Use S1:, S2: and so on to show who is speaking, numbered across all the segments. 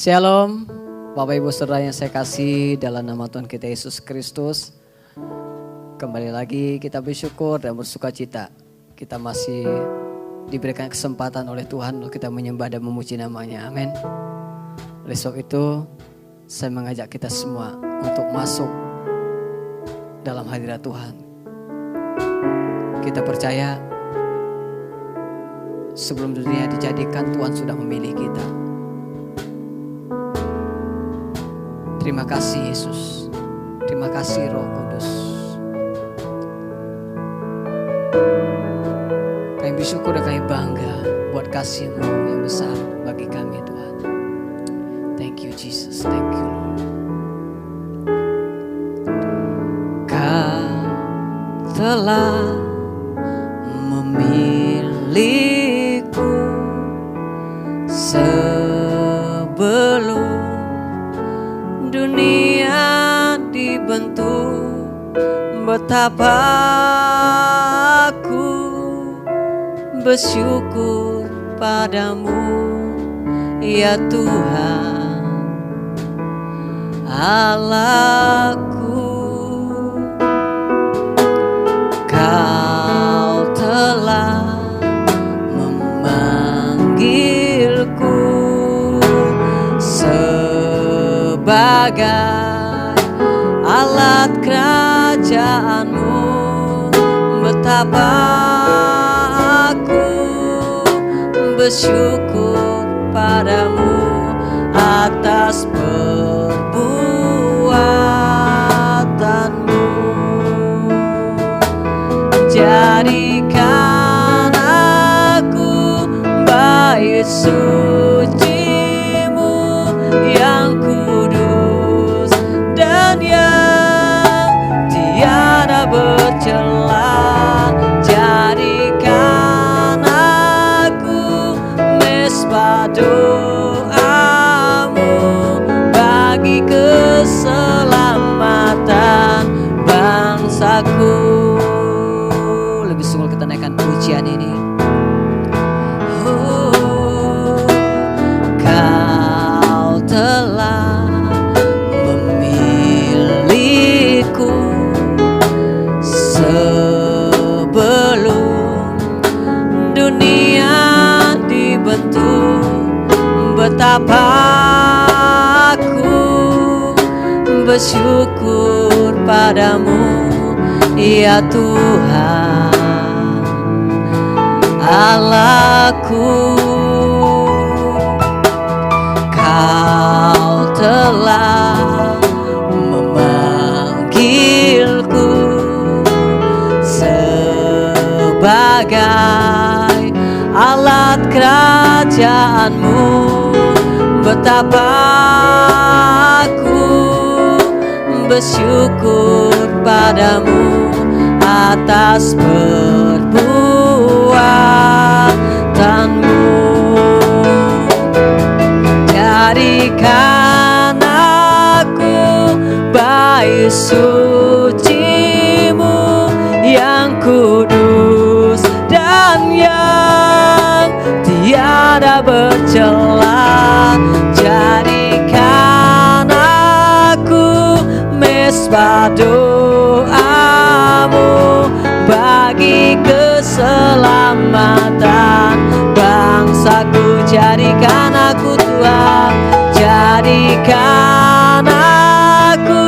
S1: Shalom, Bapak Ibu Saudara yang saya kasih dalam nama Tuhan kita Yesus Kristus. Kembali lagi kita bersyukur dan bersuka cita. Kita masih diberikan kesempatan oleh Tuhan untuk kita menyembah dan memuji namanya. Amin. Oleh sebab itu, saya mengajak kita semua untuk masuk dalam hadirat Tuhan. Kita percaya sebelum dunia dijadikan, Tuhan sudah memilih kita. Terima kasih Yesus. Terima kasih Roh Kudus. Kami bersyukur dan kami bangga buat kasih-Mu yang besar bagi kami Tuhan. Thank you Jesus. Thank you Lord. Kau telah memilihku sebelum dunia dibentuk. Betapa aku bersyukur padamu ya Tuhan Allahku. Kau telah memanggilku sebagai alat kerajaan-Mu. Betapa aku bersyukur padamu atas perbuatan-Mu. Jadikan aku bait suci-Mu yang kudus dan yang tiada bercela. Jadikan aku mesbah doa-Mu bagi keselamatan bangsaku. Lebih sungguh kita naikkan pujian ini. Kau telah memilihku sebelum dunia dibentuk. Betapa aku bersyukur padamu ya Tuhan Allahku. Kau telah memanggilku sebagai alat kerajaan-Mu. Betapa aku bersyukur padamu atas perbuatan-Mu. Jadikan aku bait suci-Mu yang kudus dan yang tiada bercela. Jadikan aku mesbah doa-Mu bagi keselamatan bangsaku. Jadikan aku Tuhan, jadikan aku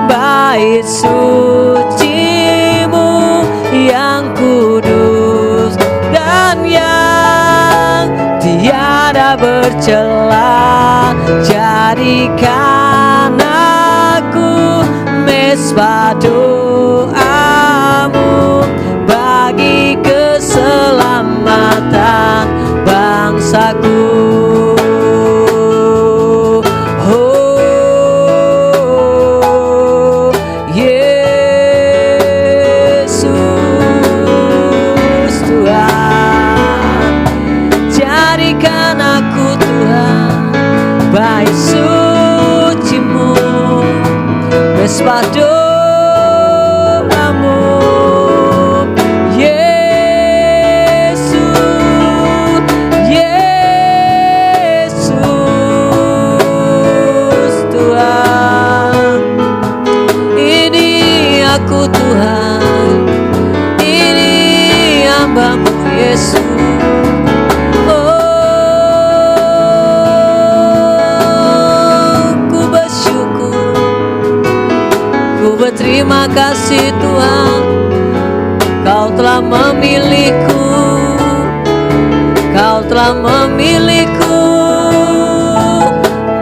S1: bait suci-Mu yang kudus dan yang tiada bercela. Jadikan aku mesbah doa-Mu bagi keselamatan bangsaku. Oh Yesus Tuhan, jadikan aku Tuhan bait suci-Mu, mesbah doa-Mu. Yesus, Yesus hamba-Mu Yesus. Ku bersyukur, ku berterima kasih Tuhan, Kau telah memilihku, Kau telah memilihku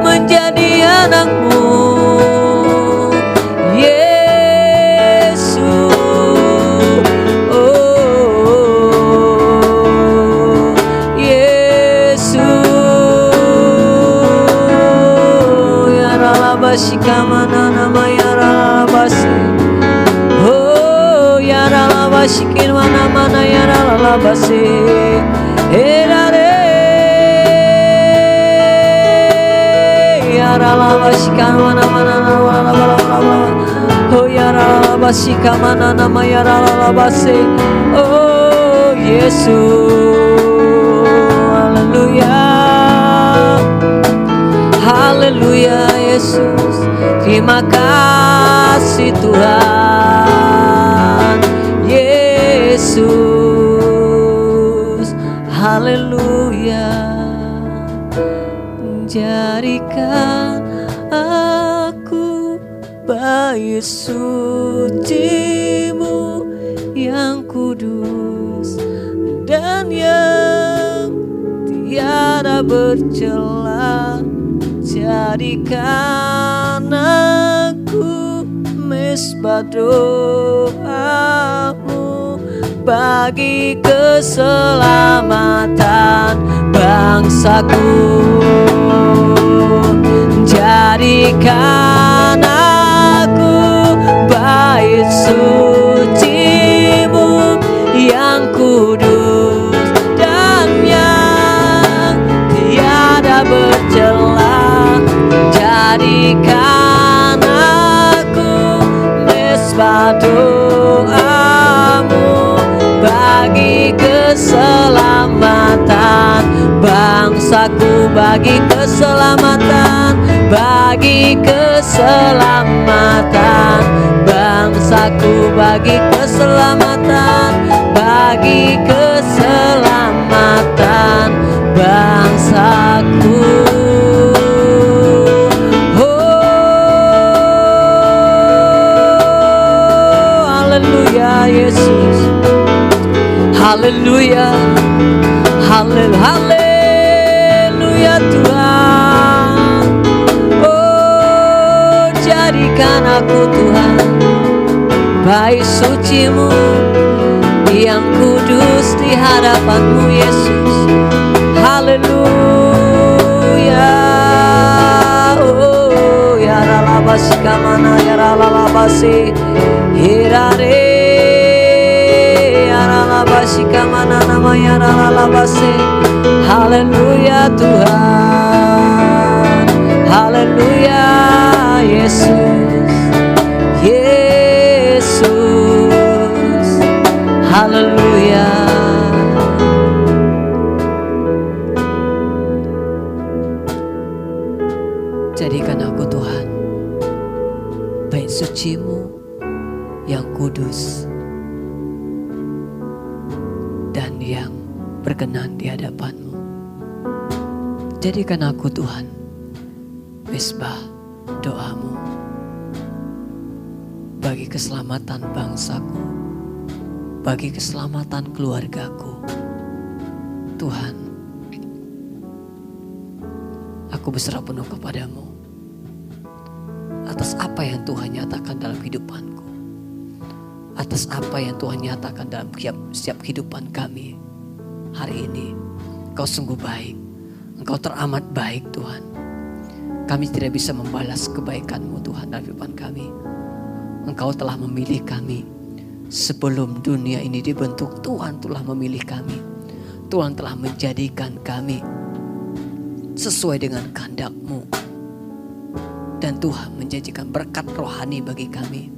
S1: menjadi anak-Mu Yesus. Oh Yesus, ya ralabasi kamana nama ya ralabasi. Oh ya ralabasi kirmana mana ya ralabasi. Erare ya ralabasi kamana mana oh ya ralabasi kamana nama ya ralabasi. Oh Yesus, haleluya, haleluya Yesus. Terima kasih Tuhan Yesus, haleluya. Jadikan aku bait suci-Mu yang kudus dan yang tiada bercela. Jadikan aku mesbah doa-Mu bagi keselamatan bangsaku. Jadikan aku bait suci-Mu yang kudus dan yang tiada bercela. Jadikan aku mesbah doa-Mu bagi keselamatan bangsaku, bagi keselamatan, bagi keselamatan bangsaku, bagi keselamatan, bagi keselamatan bangsaku. Oh haleluya Yesus, haleluya, haleluya Tuhan. Oh jadikan aku Tuhan bait suci-Mu yang kudus di hadapan-Mu Yesus. Haleluya. Oh ya ralabasi kamana ya ralabasi hirare ya ralabasi kamana nama ya ralabasi. Haleluya Tuhan, haleluya Yesus, Yesus, haleluya. Jadikan aku Tuhan bait suci-Mu yang kudus dan yang berkenan di hadapan-Mu. Jadikan aku Tuhan mesbah doa-Mu bagi keselamatan bangsaku, bagi keselamatan keluargaku. Tuhan, aku berserah penuh kepadamu atas apa yang Tuhan nyatakan dalam kehidupanku, atas apa yang Tuhan nyatakan dalam setiap kehidupan kami hari ini. Engkau sungguh baik, Engkau teramat baik Tuhan. Kami tidak bisa membalas kebaikan-Mu Tuhan dalam kehidupan kami. Engkau telah memilih kami sebelum dunia ini dibentuk. Tuhan telah memilih kami, Tuhan telah menjadikan kami sesuai dengan kehendak-Mu. Dan Tuhan menjanjikan berkat rohani bagi kami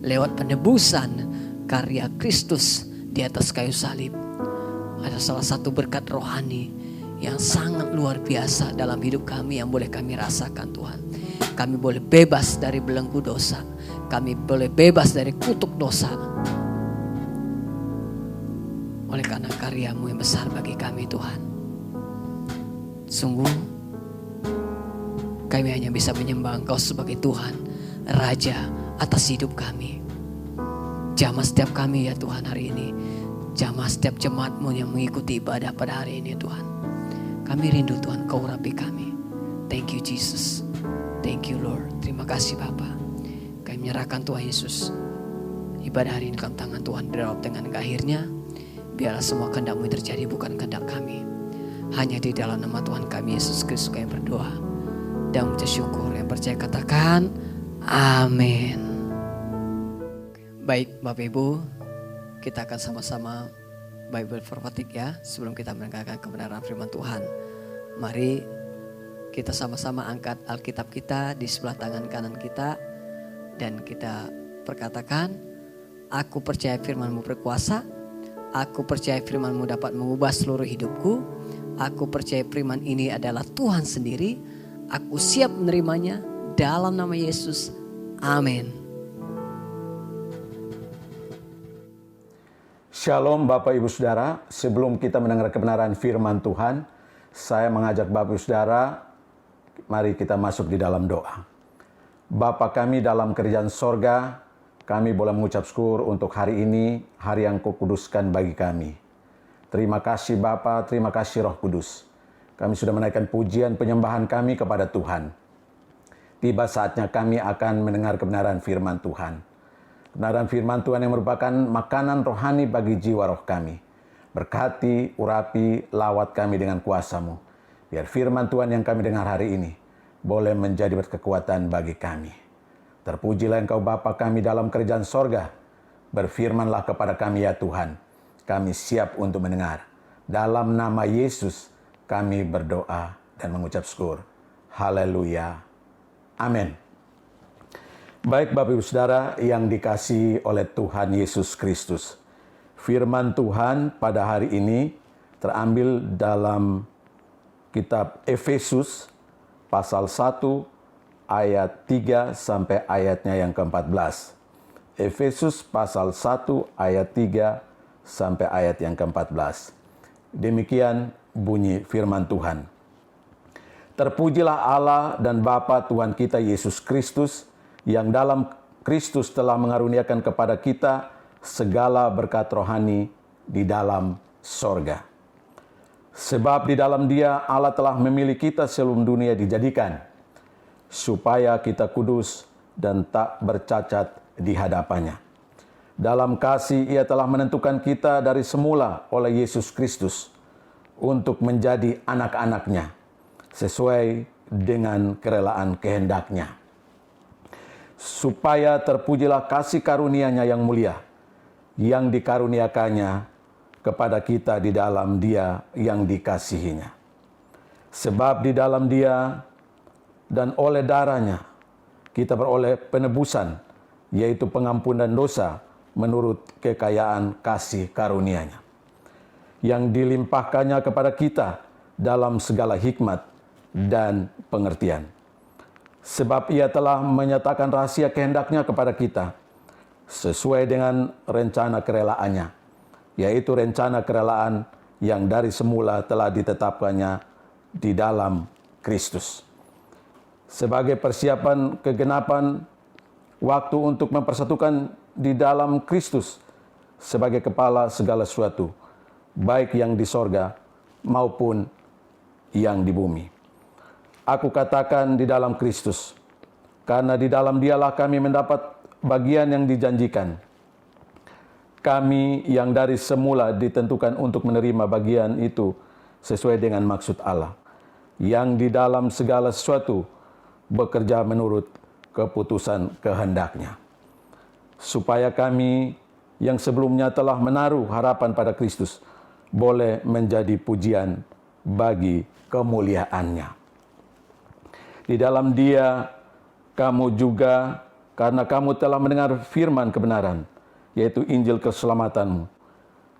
S1: lewat penebusan karya Kristus di atas kayu salib. Ada salah satu berkat rohani yang sangat luar biasa dalam hidup kami yang boleh kami rasakan Tuhan. Kami boleh bebas dari belenggu dosa, kami boleh bebas dari kutuk dosa. oleh karena karya-Mu yang besar bagi kami Tuhan. Sungguh kami hanya bisa menyembah Engkau sebagai Tuhan, Raja atas hidup kami. Jamah setiap kami ya Tuhan hari ini. Jamah setiap jemaat-Mu yang mengikuti ibadah pada hari ini Tuhan. Kami rindu Tuhan, Kau urapi kami. Thank you Jesus. Thank you Lord. Terima kasih Bapa. Kami menyerahkan Tuhan Yesus. Ibadah hari ini dalam tangan Tuhan, diraup dengan akhirnya. Biarlah semua kehendak-Mu terjadi, bukan kehendak kami. Hanya di dalam nama Tuhan kami Yesus Kristus kami berdoa dan mengucap syukur. Yang percaya katakan amin. Baik Bapak Ibu, kita akan sama-sama Bible Prophetic ya. Sebelum kita mendengarkan kebenaran firman Tuhan, mari kita sama-sama angkat Alkitab kita di sebelah tangan kanan kita. Dan kita perkatakan, aku percaya firman-Mu berkuasa. Aku percaya firman-Mu dapat mengubah seluruh hidupku. Aku percaya firman ini adalah Tuhan sendiri. Aku siap menerimanya dalam nama Yesus. Amin.
S2: Shalom Bapak Ibu Saudara, sebelum kita mendengar kebenaran firman Tuhan, saya mengajak Bapak Ibu Saudara, mari kita masuk di dalam doa. Bapa kami dalam kerajaan sorga, kami boleh mengucap syukur untuk hari ini, hari yang Kau kuduskan bagi kami. Terima kasih Bapa, terima kasih Roh Kudus. Kami sudah menaikkan pujian penyembahan kami kepada Tuhan. Tiba saatnya kami akan mendengar kebenaran firman Tuhan. Kebenaran firman Tuhan yang merupakan makanan rohani bagi jiwa roh kami. Berkati, urapi, lawat kami dengan kuasa-Mu. Biar firman Tuhan yang kami dengar hari ini boleh menjadi berkekuatan bagi kami. Terpujilah Engkau Bapa kami dalam kerajaan sorga. Berfirmanlah kepada kami ya Tuhan. Kami siap untuk mendengar. Dalam nama Yesus kami berdoa dan mengucap syukur. Haleluya. Amin. Baik Bapak Ibu Saudara yang dikasihi oleh Tuhan Yesus Kristus. Firman Tuhan pada hari ini terambil dalam kitab Efesus pasal 1 ayat 3 sampai ayatnya yang ke-14. Efesus pasal 1 ayat 3 sampai ayat yang ke-14. Demikian bunyi firman Tuhan. Terpujilah Allah dan Bapa Tuhan kita Yesus Kristus, yang dalam Kristus telah mengaruniakan kepada kita segala berkat rohani di dalam sorga. Sebab di dalam Dia Allah telah memilih kita sebelum dunia dijadikan, supaya kita kudus dan tak bercacat di hadapannya. Dalam kasih Ia telah menentukan kita dari semula oleh Yesus Kristus untuk menjadi anak-anak-Nya sesuai dengan kerelaan kehendak-Nya. Supaya terpujilah kasih karunia-Nya yang mulia, yang dikaruniakannya kepada kita di dalam Dia yang dikasihinya. Sebab di dalam Dia dan oleh darah-Nya kita beroleh penebusan, yaitu pengampunan dosa menurut kekayaan kasih karunia-Nya, yang dilimpahkannya kepada kita dalam segala hikmat dan pengertian. Sebab Ia telah menyatakan rahasia kehendak-Nya kepada kita, sesuai dengan rencana kerelaannya, yaitu rencana kerelaan yang dari semula telah ditetapkannya di dalam Kristus. Sebagai persiapan kegenapan waktu untuk mempersatukan di dalam Kristus sebagai kepala segala sesuatu, baik yang di sorga maupun yang di bumi. Aku katakan di dalam Kristus, karena di dalam Dialah kami mendapat bagian yang dijanjikan. Kami yang dari semula ditentukan untuk menerima bagian itu sesuai dengan maksud Allah, yang di dalam segala sesuatu bekerja menurut keputusan kehendak-Nya, supaya kami yang sebelumnya telah menaruh harapan pada Kristus boleh menjadi pujian bagi kemuliaan-Nya. Di dalam Dia kamu juga, karena kamu telah mendengar firman kebenaran, yaitu Injil keselamatan-Mu.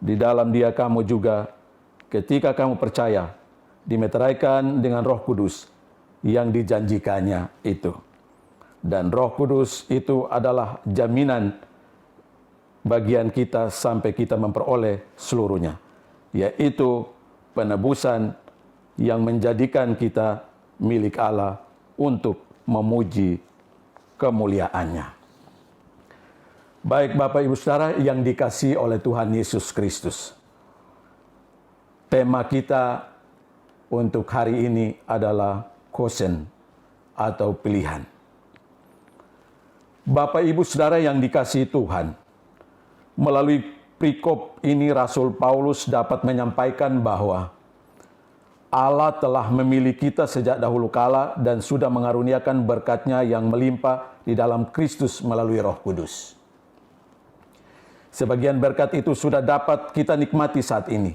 S2: Di dalam Dia kamu juga, ketika kamu percaya, dimeteraikan dengan Roh Kudus yang dijanjikannya itu. Dan Roh Kudus itu adalah jaminan bagian kita sampai kita memperoleh seluruhnya, yaitu penebusan yang menjadikan kita milik Allah untuk memuji kemuliaan-Nya. Baik Bapak Ibu Saudara yang dikasihi oleh Tuhan Yesus Kristus, tema kita untuk hari ini adalah chosen atau pilihan. Bapak Ibu Saudara yang dikasihi Tuhan, melalui perikop ini Rasul Paulus dapat menyampaikan bahwa Allah telah memilih kita sejak dahulu kala dan sudah mengaruniakan berkat-Nya yang melimpah di dalam Kristus melalui Roh Kudus. Sebagian berkat itu sudah dapat kita nikmati saat ini,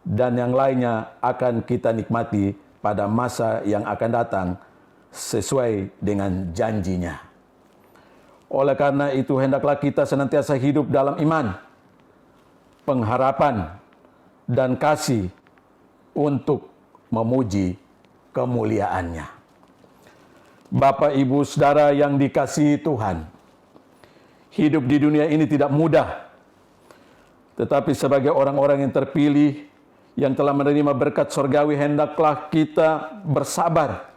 S2: dan yang lainnya akan kita nikmati pada masa yang akan datang sesuai dengan janji-Nya. Oleh karena itu, hendaklah kita senantiasa hidup dalam iman, pengharapan, dan kasih untuk memuji kemuliaan-Nya. Bapak, Ibu, Saudara yang dikasihi Tuhan, hidup di dunia ini tidak mudah. Tetapi sebagai orang-orang yang terpilih, yang telah menerima berkat surgawi, hendaklah kita bersabar,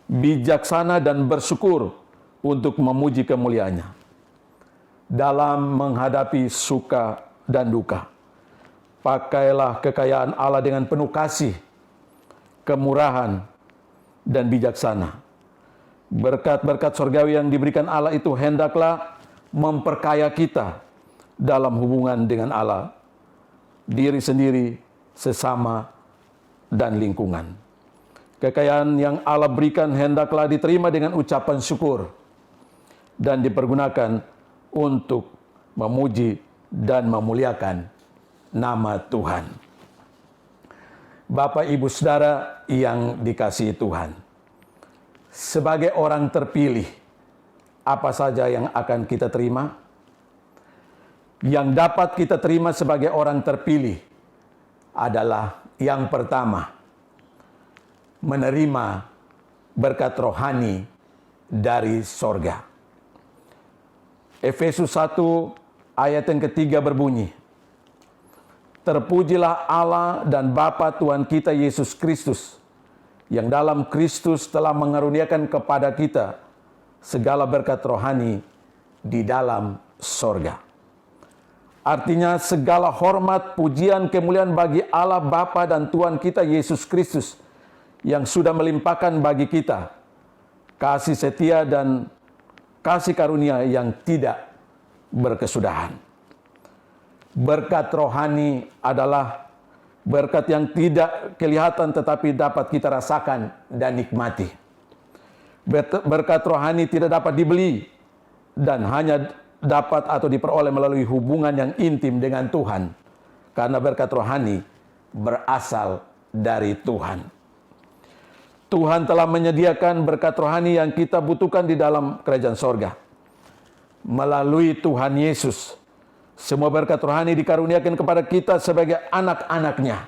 S2: bijaksana, dan bersyukur untuk memuji kemuliaan-Nya dalam menghadapi suka dan duka. Pakailah kekayaan Allah dengan penuh kasih, kemurahan, dan bijaksana. Berkat-berkat surgawi yang diberikan Allah itu hendaklah memperkaya kita dalam hubungan dengan Allah, diri sendiri, sesama, dan lingkungan. Kekayaan yang Allah berikan hendaklah diterima dengan ucapan syukur dan dipergunakan untuk memuji dan memuliakan nama Tuhan. Bapak, Ibu, Saudara yang dikasihi Tuhan, sebagai orang terpilih, apa saja yang akan kita terima? Yang dapat kita terima sebagai orang terpilih adalah yang pertama, menerima berkat rohani dari sorga. Efesus 1 ayat yang ketiga berbunyi, terpujilah Allah dan Bapa Tuhan kita Yesus Kristus, yang dalam Kristus telah mengaruniakan kepada kita segala berkat rohani di dalam sorga. Artinya segala hormat, pujian, kemuliaan bagi Allah Bapa dan Tuhan kita Yesus Kristus, yang sudah melimpahkan bagi kita kasih setia dan kasih karunia yang tidak berkesudahan. Berkat rohani adalah berkat yang tidak kelihatan tetapi dapat kita rasakan dan nikmati. Berkat rohani tidak dapat dibeli dan hanya dapat atau diperoleh melalui hubungan yang intim dengan Tuhan, karena berkat rohani berasal dari Tuhan. Tuhan telah menyediakan berkat rohani yang kita butuhkan di dalam kerajaan sorga. Melalui Tuhan Yesus, semua berkat rohani dikaruniakan kepada kita sebagai anak-anak-Nya.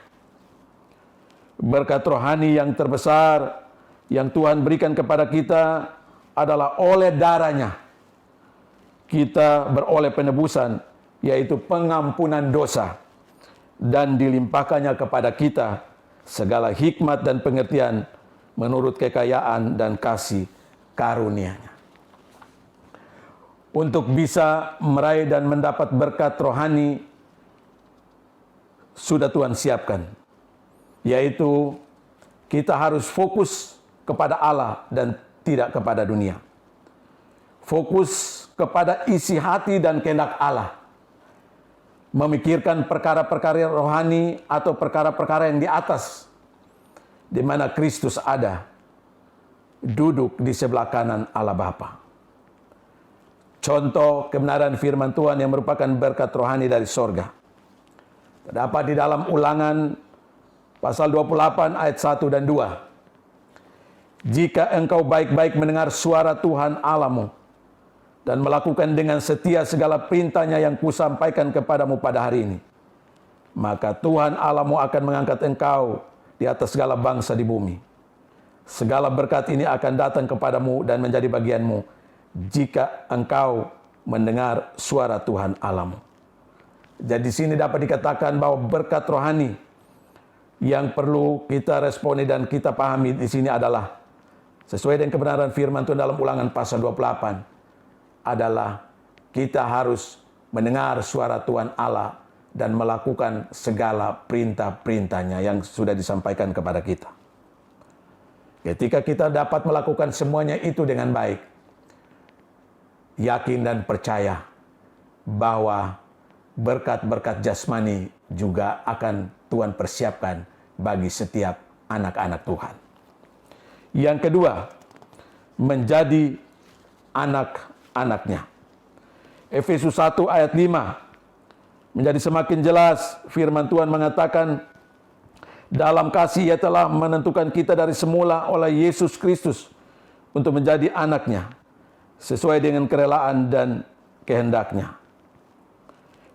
S2: Berkat rohani yang terbesar yang Tuhan berikan kepada kita adalah oleh darah-Nya kita beroleh penebusan, yaitu pengampunan dosa, dan dilimpahkannya kepada kita segala hikmat dan pengertian menurut kekayaan dan kasih karunia-Nya. Untuk bisa meraih dan mendapat berkat rohani, sudah Tuhan siapkan, yaitu kita harus fokus kepada Allah dan tidak kepada dunia. Fokus kepada isi hati dan kehendak Allah. Memikirkan perkara-perkara rohani atau perkara-perkara yang di atas, di mana Kristus ada, duduk di sebelah kanan Allah Bapa. Contoh kebenaran firman Tuhan yang merupakan berkat rohani dari sorga terdapat di dalam Ulangan pasal 28 ayat 1 dan 2. Jika engkau baik-baik mendengar suara Tuhan Allahmu dan melakukan dengan setia segala perintah-Nya yang kusampaikan kepadamu pada hari ini, maka Tuhan Allahmu akan mengangkat engkau di atas segala bangsa di bumi. Segala berkat ini akan datang kepadamu dan menjadi bagianmu jika engkau mendengar suara Tuhan Allahmu. Jadi di sini dapat dikatakan bahwa berkat rohani yang perlu kita responi dan kita pahami di sini adalah sesuai dengan kebenaran firman Tuhan dalam Ulangan pasal 28 adalah kita harus mendengar suara Tuhan Allah dan melakukan segala perintah-perintahnya yang sudah disampaikan kepada kita. Ketika kita dapat melakukan semuanya itu dengan baik, yakin dan percaya bahwa berkat-berkat jasmani juga akan Tuhan persiapkan bagi setiap anak-anak Tuhan. Yang kedua, menjadi anak-anaknya. Efesus 1 ayat 5 menjadi semakin jelas. Firman Tuhan mengatakan, dalam kasih Ia telah menentukan kita dari semula oleh Yesus Kristus untuk menjadi anaknya, sesuai dengan kerelaan dan kehendaknya.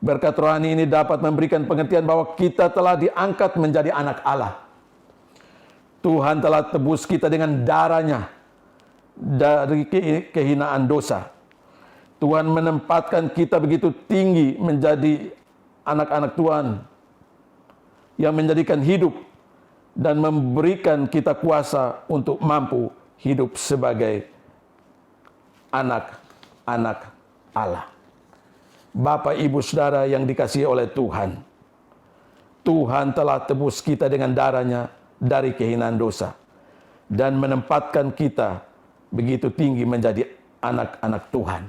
S2: Berkat rohani ini dapat memberikan pengertian bahwa kita telah diangkat menjadi anak Allah. Tuhan telah tebus kita dengan darah-Nya dari kehinaan dosa. Tuhan menempatkan kita begitu tinggi menjadi anak-anak Tuhan yang menjadikan hidup dan memberikan kita kuasa untuk mampu hidup sebagai anak-anak Allah. Bapak, Ibu, Saudara yang dikasihi oleh Tuhan, Tuhan telah tebus kita dengan darah-Nya dari kehinaan dosa dan menempatkan kita begitu tinggi menjadi anak-anak Tuhan.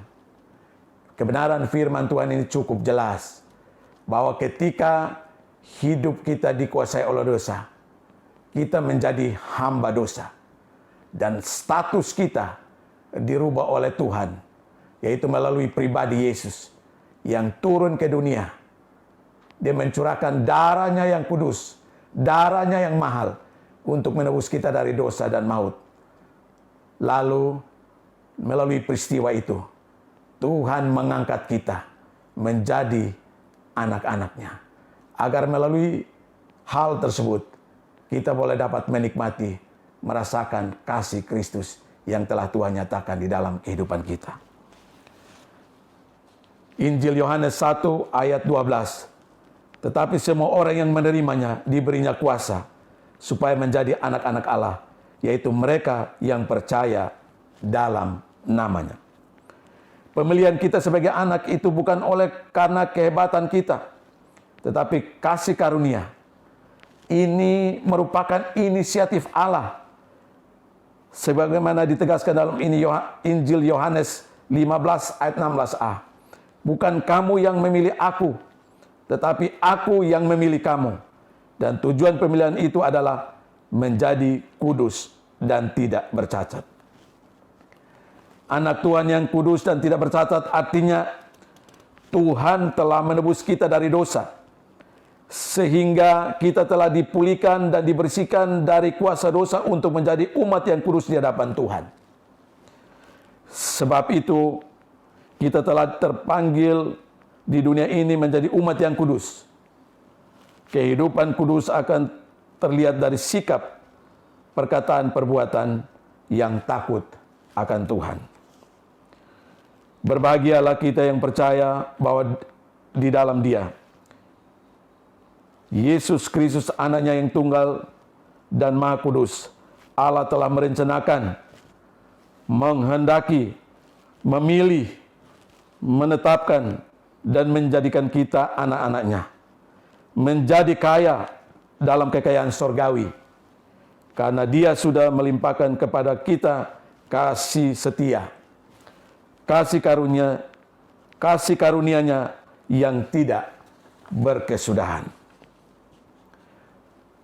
S2: Kebenaran firman Tuhan ini cukup jelas bahwa ketika hidup kita dikuasai oleh dosa, kita menjadi hamba dosa dan status kita dirubah oleh Tuhan, yaitu melalui pribadi Yesus yang turun ke dunia. Dia mencurahkan darah-Nya yang kudus, darah-Nya yang mahal untuk menebus kita dari dosa dan maut. Lalu melalui peristiwa itu, Tuhan mengangkat kita menjadi anak-anak-Nya. Agar melalui hal tersebut, kita boleh dapat menikmati, merasakan kasih Kristus yang telah Tuhan nyatakan di dalam kehidupan kita. Injil Yohanes 1 ayat 12. Tetapi semua orang yang menerimanya diberinya kuasa supaya menjadi anak-anak Allah, yaitu mereka yang percaya dalam namanya. Pemilihan kita sebagai anak itu bukan oleh karena kehebatan kita, tetapi kasih karunia. Ini merupakan inisiatif Allah. Sebagaimana ditegaskan dalam Injil Yohanes 15 ayat 16a. Bukan kamu yang memilih aku, tetapi aku yang memilih kamu. Dan tujuan pemilihan itu adalah menjadi kudus dan tidak bercacat. Anak Tuhan yang kudus dan tidak bercacat artinya Tuhan telah menebus kita dari dosa, sehingga kita telah dipulihkan dan dibersihkan dari kuasa dosa untuk menjadi umat yang kudus di hadapan Tuhan. Sebab itu, kita telah terpanggil di dunia ini menjadi umat yang kudus. Kehidupan kudus akan terlihat dari sikap, perkataan, perbuatan yang takut akan Tuhan. Berbahagialah kita yang percaya bahwa di dalam Dia, Yesus Kristus, anaknya yang tunggal dan maha kudus, Allah telah merencanakan, menghendaki, memilih, menetapkan, dan menjadikan kita anak-anaknya. Menjadi kaya dalam kekayaan sorgawi. Karena Dia sudah melimpahkan kepada kita kasih setia. Kasih karunia-Nya yang tidak berkesudahan.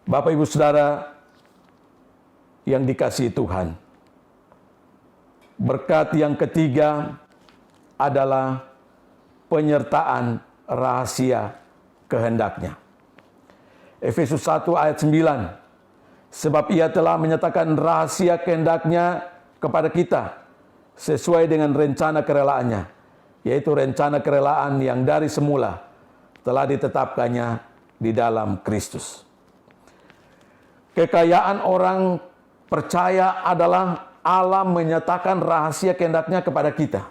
S2: Bapak, Ibu, Saudara yang dikasihi Tuhan, berkat yang ketiga adalah penyertaan rahasia kehendak-Nya. Efesus 1 ayat 9. Sebab Ia telah menyatakan rahasia kehendak-Nya kepada kita sesuai dengan rencana kerelaan-Nya, yaitu rencana kerelaan yang dari semula telah ditetapkannya di dalam Kristus. Kekayaan orang percaya adalah Allah menyatakan rahasia kehendak-Nya kepada kita.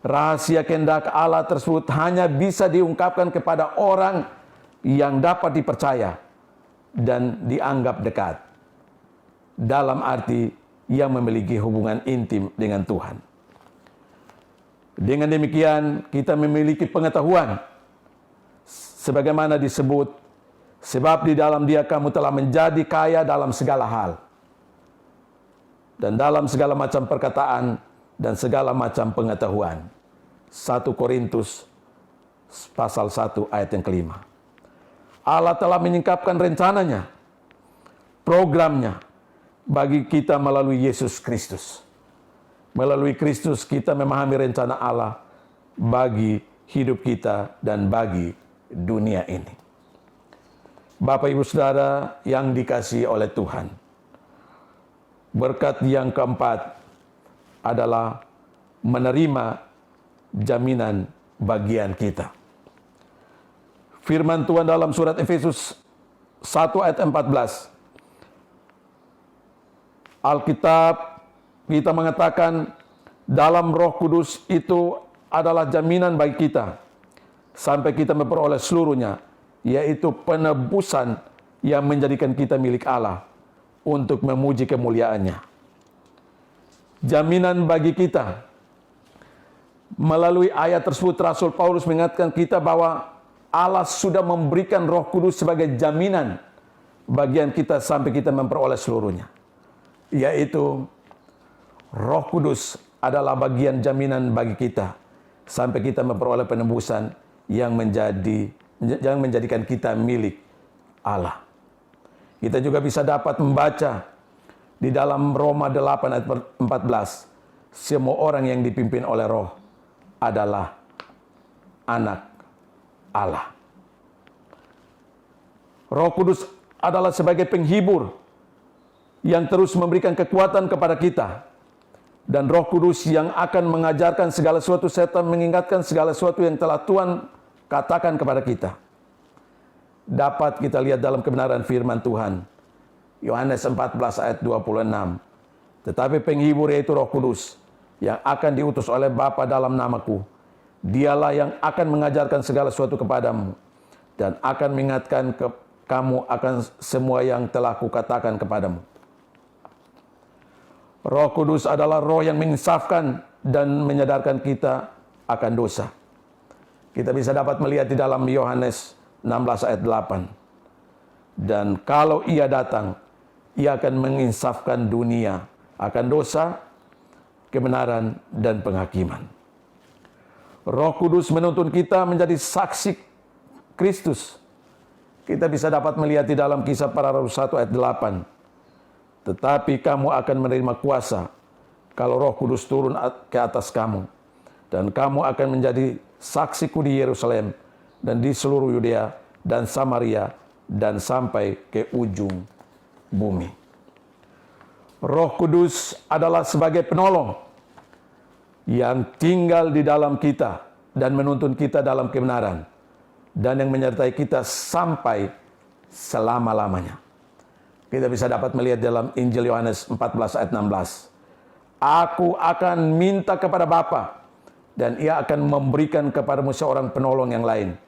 S2: Rahasia kehendak Allah tersebut hanya bisa diungkapkan kepada orang yang dapat dipercaya dan dianggap dekat. Dalam arti yang memiliki hubungan intim dengan Tuhan. Dengan demikian kita memiliki pengetahuan sebagaimana disebut, sebab di dalam Dia kamu telah menjadi kaya dalam segala hal dan dalam segala macam perkataan dan segala macam pengetahuan. 1 Korintus pasal 1 ayat yang kelima. Allah telah menyingkapkan rencananya, programnya bagi kita melalui Yesus Kristus. Melalui Kristus kita memahami rencana Allah bagi hidup kita dan bagi dunia ini. Bapak Ibu Saudara yang dikasihi oleh Tuhan, berkat yang keempat adalah menerima jaminan bagian kita. Firman Tuhan dalam surat Efesus 1 ayat 14. Alkitab kita mengatakan dalam Roh Kudus itu adalah jaminan bagi kita sampai kita memperoleh seluruhnya, yaitu penebusan yang menjadikan kita milik Allah untuk memuji kemuliaannya. Jaminan bagi kita. Melalui ayat tersebut Rasul Paulus mengingatkan kita bahwa Allah sudah memberikan Roh Kudus sebagai jaminan bagian kita sampai kita memperoleh seluruhnya. Yaitu Roh Kudus adalah bagian jaminan bagi kita sampai kita memperoleh penebusan yang menjadikan kita milik Allah. Kita juga bisa dapat membaca di dalam Roma 8 ayat 14, semua orang yang dipimpin oleh Roh adalah anak Allah. Roh Kudus adalah sebagai penghibur yang terus memberikan kekuatan kepada kita. Dan Roh Kudus yang akan mengajarkan segala sesuatu serta mengingatkan segala sesuatu yang telah Tuhan katakan kepada kita. Dapat kita lihat dalam kebenaran firman Tuhan. Yohanes 14 ayat 26. Tetapi penghibur yaitu Roh Kudus yang akan diutus oleh Bapa dalam namaku. Dialah yang akan mengajarkan segala sesuatu kepadamu dan akan mengingatkan kamu akan semua yang telah kukatakan kepadamu. Roh Kudus adalah roh yang menginsafkan dan menyadarkan kita akan dosa. Kita bisa dapat melihat di dalam Yohanes 16 ayat 8. Dan kalau Ia datang, Ia akan menginsafkan dunia akan dosa, kebenaran, dan penghakiman. Roh Kudus menuntun kita menjadi saksi Kristus. Kita bisa dapat melihat di dalam Kisah Para Rasul 1 ayat 8. Tetapi kamu akan menerima kuasa kalau Roh Kudus turun ke atas kamu. Dan kamu akan menjadi saksiku di Yerusalem dan di seluruh Yudea dan Samaria dan sampai ke ujung bumi. Roh Kudus adalah sebagai penolong yang tinggal di dalam kita dan menuntun kita dalam kebenaran dan yang menyertai kita sampai selama-lamanya. Kita bisa dapat melihat dalam Injil Yohanes 14 ayat 16. Aku akan minta kepada Bapa dan Ia akan memberikan kepadamu seorang penolong yang lain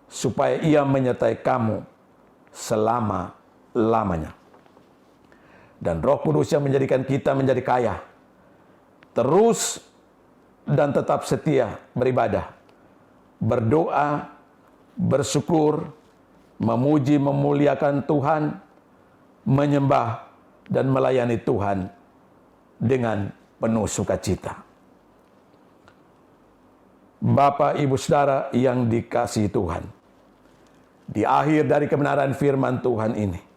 S2: supaya Ia menyertai kamu selama-lamanya. Dan Roh Kudus yang menjadikan kita menjadi kaya, terus dan tetap setia beribadah, berdoa, bersyukur, memuji, memuliakan Tuhan, menyembah dan melayani Tuhan dengan penuh sukacita. Bapak, Ibu, Saudara yang dikasihi Tuhan, di akhir dari kebenaran firman Tuhan ini,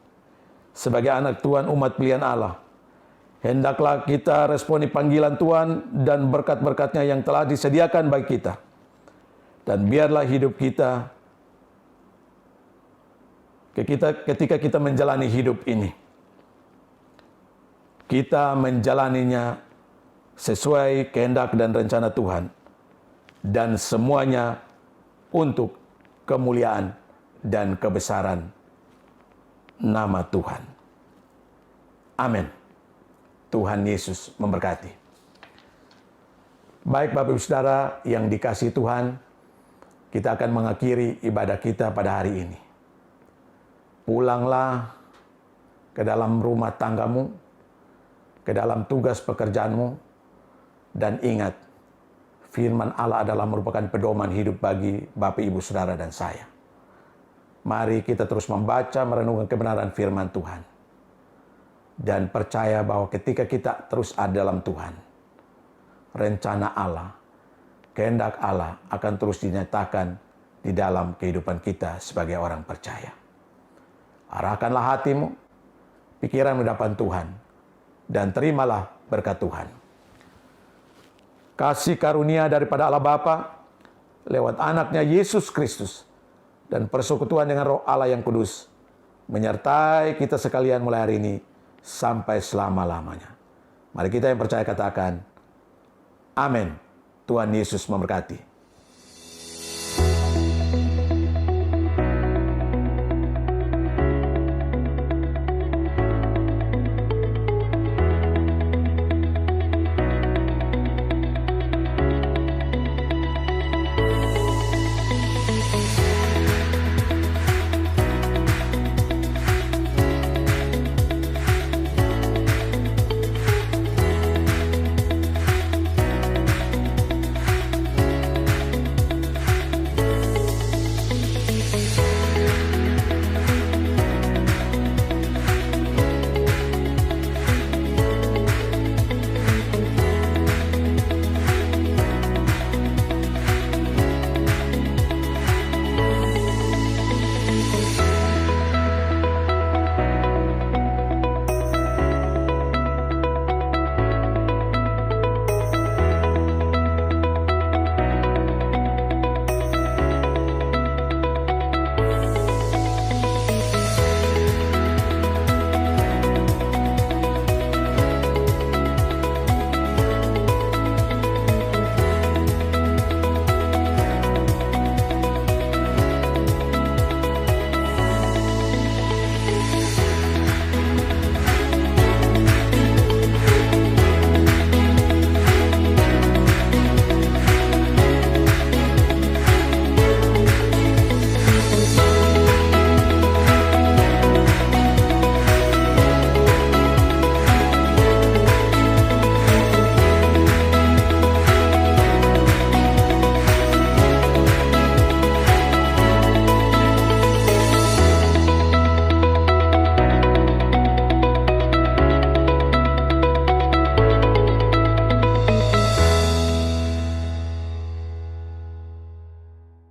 S2: sebagai anak Tuhan, umat pilihan Allah, hendaklah kita responi panggilan Tuhan dan berkat-berkatnya yang telah disediakan bagi kita. Dan biarlah hidup kita ketika kita menjalani hidup ini, kita menjalaninya sesuai kehendak dan rencana Tuhan, dan semuanya untuk kemuliaan dan kebesaran nama Tuhan. Amin. Tuhan Yesus memberkati. Baik Bapak Ibu Saudara yang dikasihi Tuhan, kita akan mengakhiri ibadah kita pada hari ini. Pulanglah ke dalam rumah tanggamu, ke dalam tugas pekerjaanmu, dan ingat, firman Allah adalah merupakan pedoman hidup bagi Bapak, Ibu, Saudara, dan saya. Mari kita terus membaca, merenungkan kebenaran firman Tuhan. Dan percaya bahwa ketika kita terus ada dalam Tuhan, rencana Allah, kehendak Allah akan terus dinyatakan di dalam kehidupan kita sebagai orang percaya. Arahkanlah hatimu, pikiranmu di hadapan Tuhan, dan terimalah berkat Tuhan. Kasih karunia daripada Allah Bapa lewat anaknya Yesus Kristus dan persekutuan dengan Roh Allah yang kudus menyertai kita sekalian mulai hari ini sampai selama-lamanya. Mari kita yang percaya katakan, amin. Tuhan Yesus memberkati.